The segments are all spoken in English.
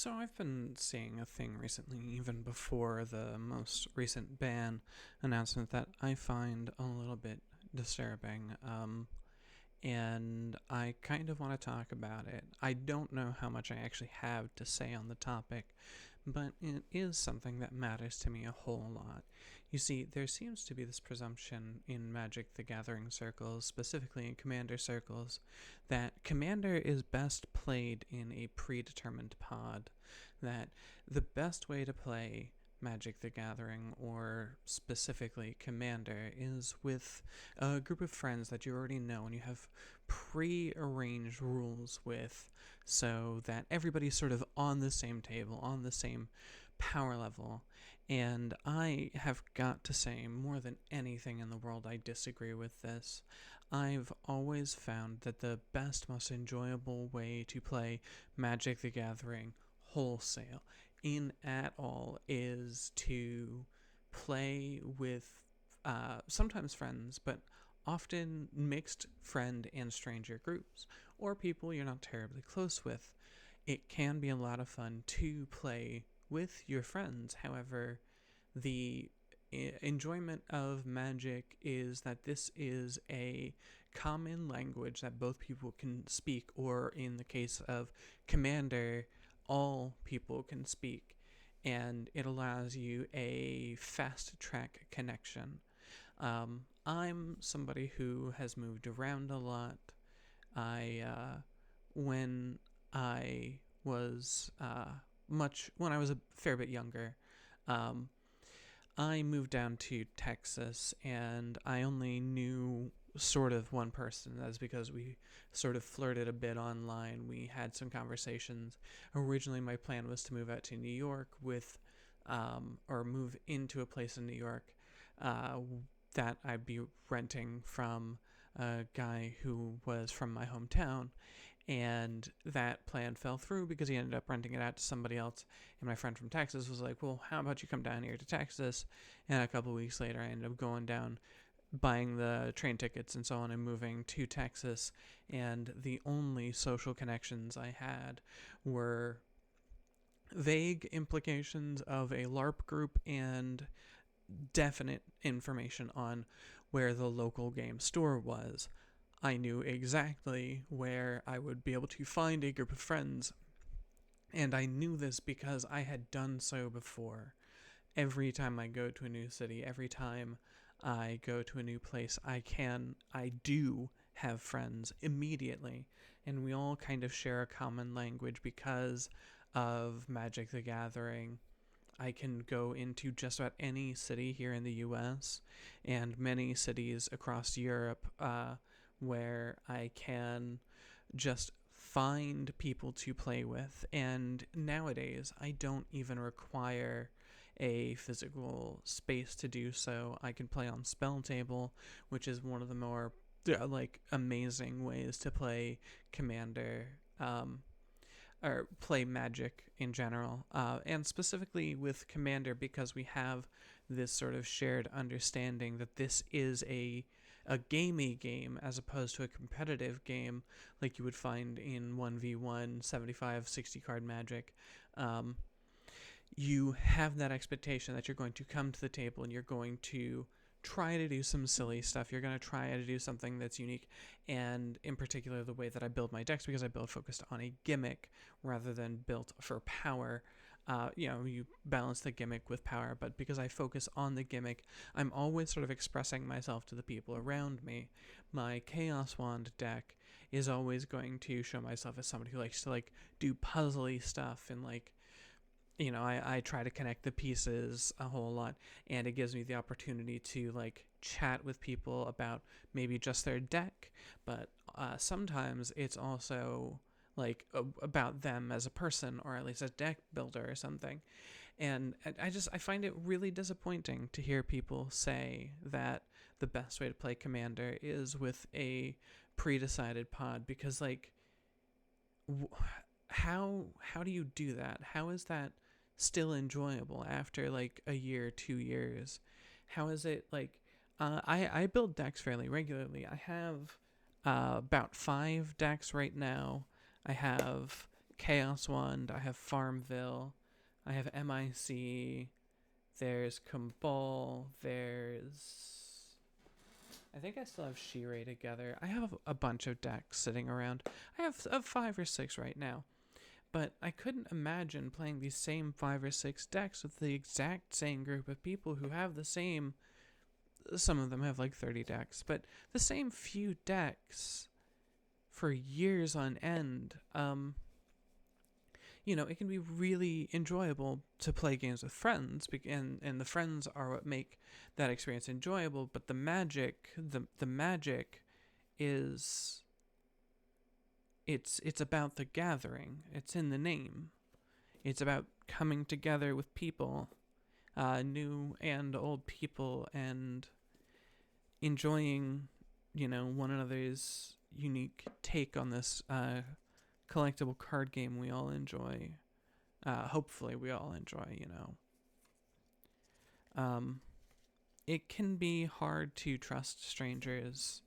So I've been seeing a thing recently, even before the most recent ban announcement, that I find a little bit disturbing. And I kind of want to talk about it. I don't know how much I actually have to say on the topic, but it is something that matters to me a whole lot. You see, there seems to be this presumption in Magic the Gathering circles, specifically in Commander circles, that Commander is best played in a predetermined pod, that the best way to play Magic the Gathering, or specifically Commander, is with a group of friends that you already know and you have pre-arranged rules with, so that everybody's sort of on the same table, on the same power level. And I have got to say, more than anything in the world, I disagree with this. I've always found that the best, most enjoyable way to play Magic the Gathering wholesale in at all is to play with sometimes friends, but often mixed friend and stranger groups, or people you're not terribly close with. It can be a lot of fun to play with your friends. However, the enjoyment of Magic is that this is a common language that both people can speak, or in the case of Commander, all people can speak, and it allows you a fast track connection. I'm somebody who has moved around a lot. When I was when I was a fair bit younger, um, I moved down to Texas, and I only knew sort of one person. That's because we sort of flirted a bit online. We had some conversations. Originally, my plan was to move out to New York or move into a place in New York uh, that I'd be renting from a guy who was from my hometown, and that plan fell through because he ended up renting it out to somebody else. And my friend from Texas was like, well, how about you come down here to Texas? And a couple of weeks later, I ended up going down, buying the train tickets and so on, and moving to Texas. And the only social connections I had were vague implications of a LARP group and definite information on where the local game store was. I knew exactly where I would be able to find a group of friends, and I knew this because I had done so before. Every time I go to a new city, every time I go to a new place, I do have friends immediately, and we all kind of share a common language because of Magic the Gathering. I can go into just about any city here in the US and many cities across Europe where I can just find people to play with. And nowadays, I don't even require a physical space to do so. I can play on Spell Table, which is one of the more amazing ways to play Commander. Or play Magic in general, and specifically with Commander, because we have this sort of shared understanding that this is a gamey game as opposed to a competitive game like you would find in 1v1 75 60 card Magic. um, you have that expectation that you're going to come to the table and you're going to try to do some silly stuff. You're going to try to do something that's unique. And in particular, the way that I build my decks, because I build focused on a gimmick rather than built for power. You balance the gimmick with power, but because I focus on the gimmick, I'm always sort of expressing myself to the people around me. My Chaos Wand deck is always going to show myself as somebody who likes to do puzzly stuff, and I try to connect the pieces a whole lot, and it gives me the opportunity to chat with people about maybe just their deck, but sometimes it's also about them as a person, or at least a deck builder or something. And I find it really disappointing to hear people say that the best way to play Commander is with a pre-decided pod, because how do you do that? How is that still enjoyable after a year, 2 years? How is it I build decks fairly regularly. I have about 5 decks right now. I have Chaos Wand, I have Farmville, I have MIC, there's Kumbal, I think I still have Shirei together. I have a bunch of decks sitting around. I have 5 or 6 right now. But I couldn't imagine playing these same 5 or 6 decks with the exact same group of people who have the same. Some of them have like 30 decks, but the same few decks for years on end. It can be really enjoyable to play games with friends, and the friends are what make that experience enjoyable. But the magic is it's about the gathering. It's in the name. It's about coming together with people, new and old people, and enjoying, one another's unique take on this collectible card game we all enjoy. Hopefully we all enjoy, It can be hard to trust strangers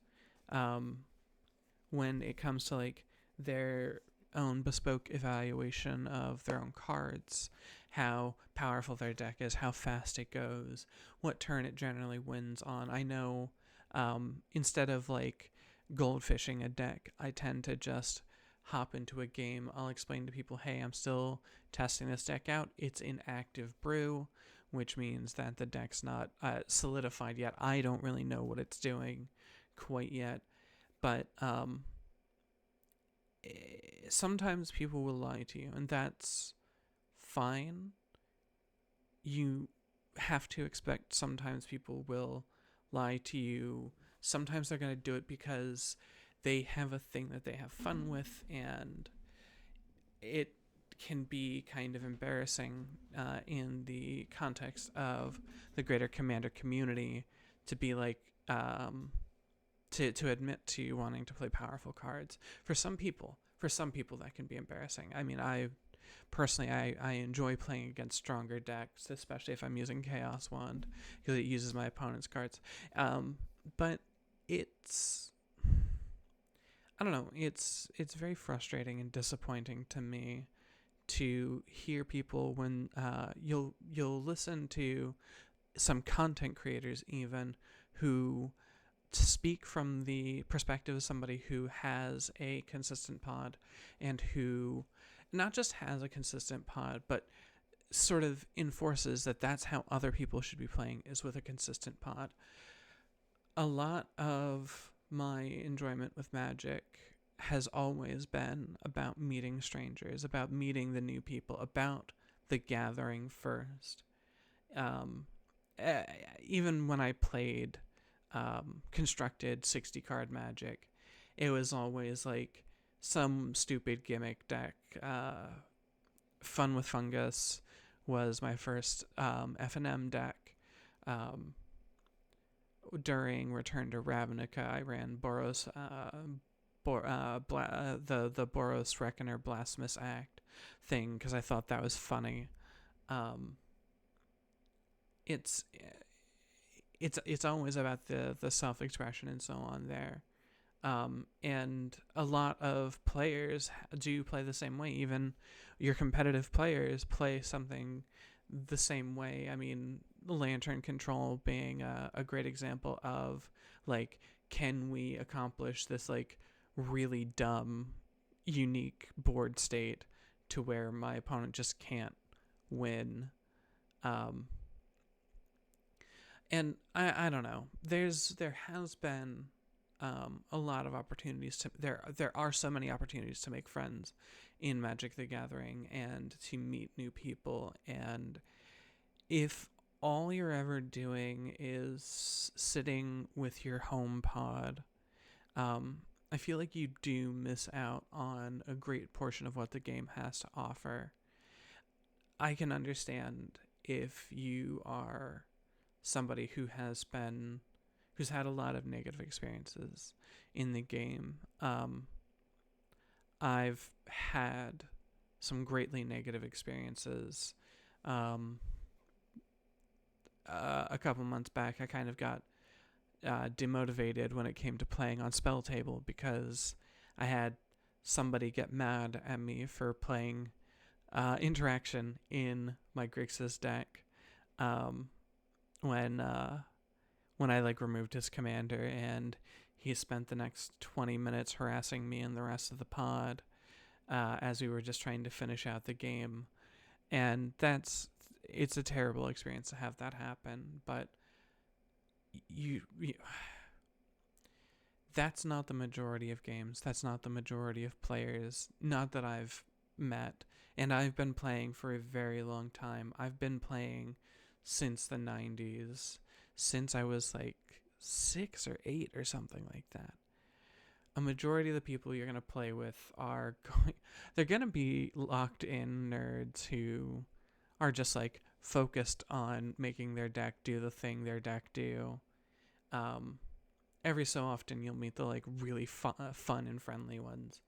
when it comes to like their own bespoke evaluation of their own cards, how powerful their deck is, how fast it goes, what turn it generally wins on. I know instead of like goldfishing a deck, I tend to just hop into a game. I'll explain to people, hey, I'm still testing this deck out. It's in active brew, which means that the deck's not solidified yet. I don't really know what it's doing quite yet, but sometimes people will lie to you, and that's fine. You have to expect sometimes people will lie to you. Sometimes they're going to do it because they have a thing that they have fun with, and it can be kind of embarrassing in the context of the greater Commander community to be like to admit to wanting to play powerful cards. For some people that can be embarrassing. I mean, I personally I enjoy playing against stronger decks, especially if I'm using Chaos Wand, because it uses my opponent's cards. But it's, I don't know, it's very frustrating and disappointing to me to hear people when you'll listen to some content creators even who speak from the perspective of somebody who has a consistent pod, and who not just has a consistent pod, but sort of enforces that that's how other people should be playing, is with a consistent pod. A lot of my enjoyment with Magic has always been about meeting strangers, about meeting the new people, about the gathering first. Even when I played constructed 60 card Magic, it was always like some stupid gimmick deck. Fun with Fungus was my first F&M deck. During Return to Ravnica, I ran Boros, the Boros Reckoner Blasphemous Act thing because I thought that was funny. It's always about the self-expression and so on there. And a lot of players do play the same way. Even your competitive players play something the same way. I mean, Lantern Control being a great example of, like, can we accomplish this, like, really dumb, unique board state to where my opponent just can't win. And I don't know. There has been a lot of opportunities to there are so many opportunities to make friends in Magic the Gathering and to meet new people. And if all you're ever doing is sitting with your home pod, I feel like you do miss out on a great portion of what the game has to offer. I can understand if you are somebody who's had a lot of negative experiences in the game. I've had some greatly negative experiences. A couple months back, I kind of got demotivated when it came to playing on Spell Table because I had somebody get mad at me for playing interaction in my Grixis deck um, when I like removed his commander, and he spent the next 20 minutes harassing me and the rest of the pod as we were just trying to finish out the game. And it's a terrible experience to have that happen, but you that's not the majority of games. That's not the majority of players, not that I've met. And I've been playing for a very long time. I've been playing since the 90s, since I was like 6 or 8 or something like that. A majority of the people you're going to play with they're going to be locked in nerds who are just like focused on making their deck do the thing their deck do. Every so often you'll meet the like really fun and friendly ones.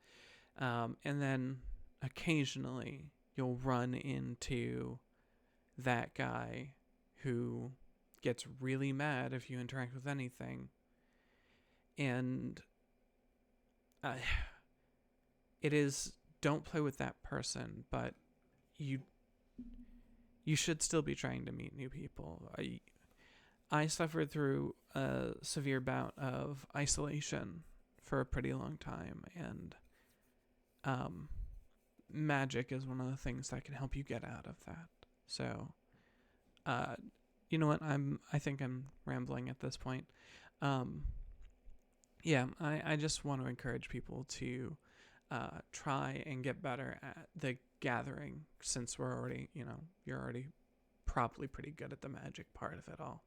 And then occasionally you'll run into that guy who gets really mad if you interact with anything. And it is, don't play with that person, but you should still be trying to meet new people. I suffered through a severe bout of isolation for a pretty long time, and magic is one of the things that can help you get out of that. So, you know what? I think I'm rambling at this point. Yeah, I just want to encourage people to try and get better at the gathering, since we're already, you're already probably pretty good at the magic part of it all.